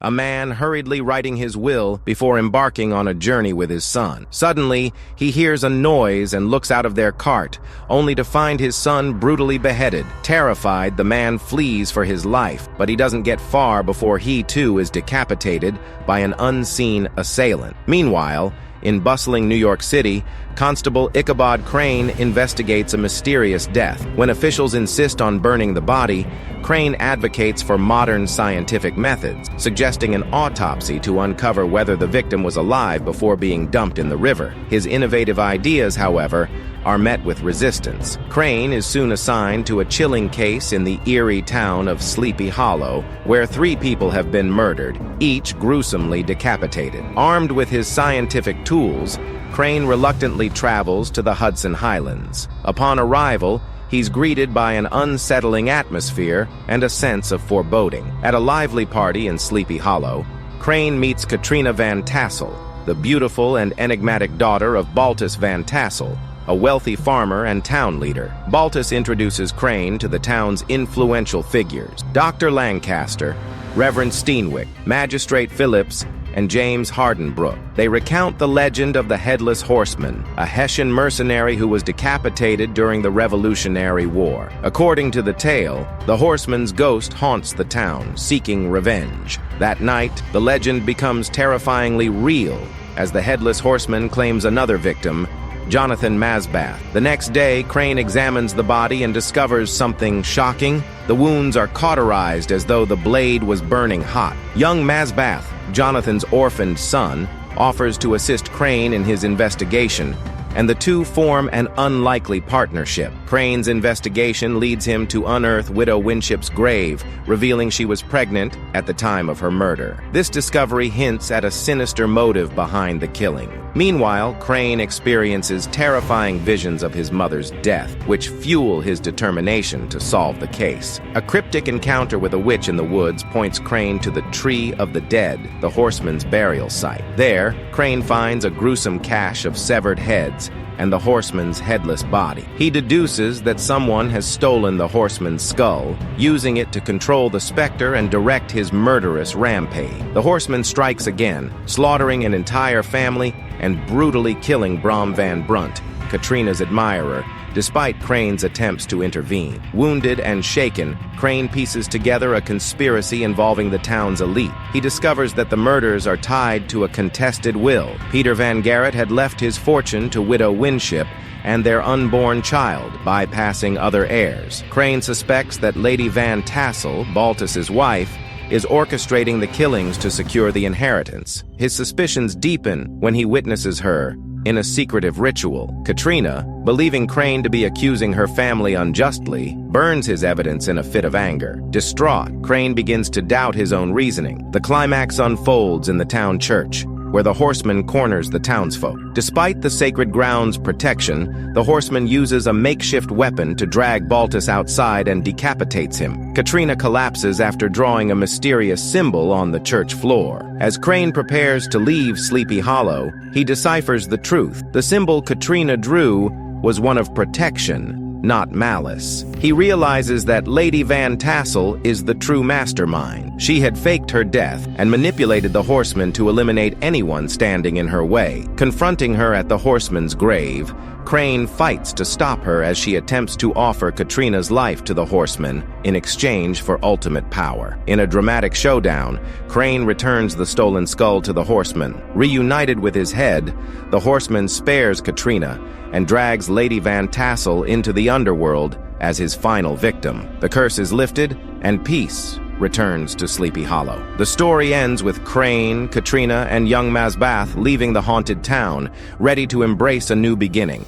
a man hurriedly writing his will before embarking on a journey with his son. Suddenly, he hears a noise and looks out of their cart, only to find his son brutally beheaded. Terrified, the man flees for his life, but he doesn't get far before he too is decapitated by an unseen assailant. Meanwhile, in bustling New York City, Constable Ichabod Crane investigates a mysterious death. When officials insist on burning the body, Crane advocates for modern scientific methods, suggesting an autopsy to uncover whether the victim was alive before being dumped in the river. His innovative ideas, however, are met with resistance. Crane is soon assigned to a chilling case in the eerie town of Sleepy Hollow, where 3 people have been murdered, each gruesomely decapitated. Armed with his scientific tools, Crane reluctantly travels to the Hudson Highlands. Upon arrival, he's greeted by an unsettling atmosphere and a sense of foreboding. At a lively party in Sleepy Hollow, Crane meets Katrina Van Tassel, the beautiful and enigmatic daughter of Baltus Van Tassel, a wealthy farmer and town leader. Baltus introduces Crane to the town's influential figures: Dr. Lancaster, Reverend Steenwick, Magistrate Phillips, and James Hardenbrook. They recount the legend of the Headless Horseman, a Hessian mercenary who was decapitated during the Revolutionary War. According to the tale, the horseman's ghost haunts the town, seeking revenge. That night, the legend becomes terrifyingly real as the Headless Horseman claims another victim, Jonathan Masbath. The next day, Crane examines the body and discovers something shocking. The wounds are cauterized as though the blade was burning hot. Young Masbath, Jonathan's orphaned son, offers to assist Crane in his investigation, and the two form an unlikely partnership. Crane's investigation leads him to unearth Widow Winship's grave, revealing she was pregnant at the time of her murder. This discovery hints at a sinister motive behind the killing. Meanwhile, Crane experiences terrifying visions of his mother's death, which fuel his determination to solve the case. A cryptic encounter with a witch in the woods points Crane to the Tree of the Dead, the horseman's burial site. There, Crane finds a gruesome cache of severed heads and the horseman's headless body. He deduces that someone has stolen the horseman's skull, using it to control the specter and direct his murderous rampage. The horseman strikes again, slaughtering an entire family and brutally killing Brom Van Brunt, Katrina's admirer, despite Crane's attempts to intervene. Wounded and shaken, Crane pieces together a conspiracy involving the town's elite. He discovers that the murders are tied to a contested will. Peter Van Garrett had left his fortune to Widow Winship and their unborn child, bypassing other heirs. Crane suspects that Lady Van Tassel, Baltus's wife, is orchestrating the killings to secure the inheritance. His suspicions deepen when he witnesses her in a secretive ritual. Katrina, believing Crane to be accusing her family unjustly, burns his evidence in a fit of anger. Distraught, Crane begins to doubt his own reasoning. The climax unfolds in the town church, where the horseman corners the townsfolk. Despite the sacred ground's protection, the horseman uses a makeshift weapon to drag Baltus outside and decapitates him. Katrina collapses after drawing a mysterious symbol on the church floor. As Crane prepares to leave Sleepy Hollow, he deciphers the truth. The symbol Katrina drew was one of protection, not malice. He realizes that Lady Van Tassel is the true mastermind. She had faked her death and manipulated the horseman to eliminate anyone standing in her way. Confronting her at the horseman's grave, Crane fights to stop her as she attempts to offer Katrina's life to the horseman in exchange for ultimate power. In a dramatic showdown, Crane returns the stolen skull to the horseman. Reunited with his head, the horseman spares Katrina and drags Lady Van Tassel into the underworld as his final victim. The curse is lifted, and peace returns to Sleepy Hollow. The story ends with Crane, Katrina, and young Masbath leaving the haunted town, ready to embrace a new beginning.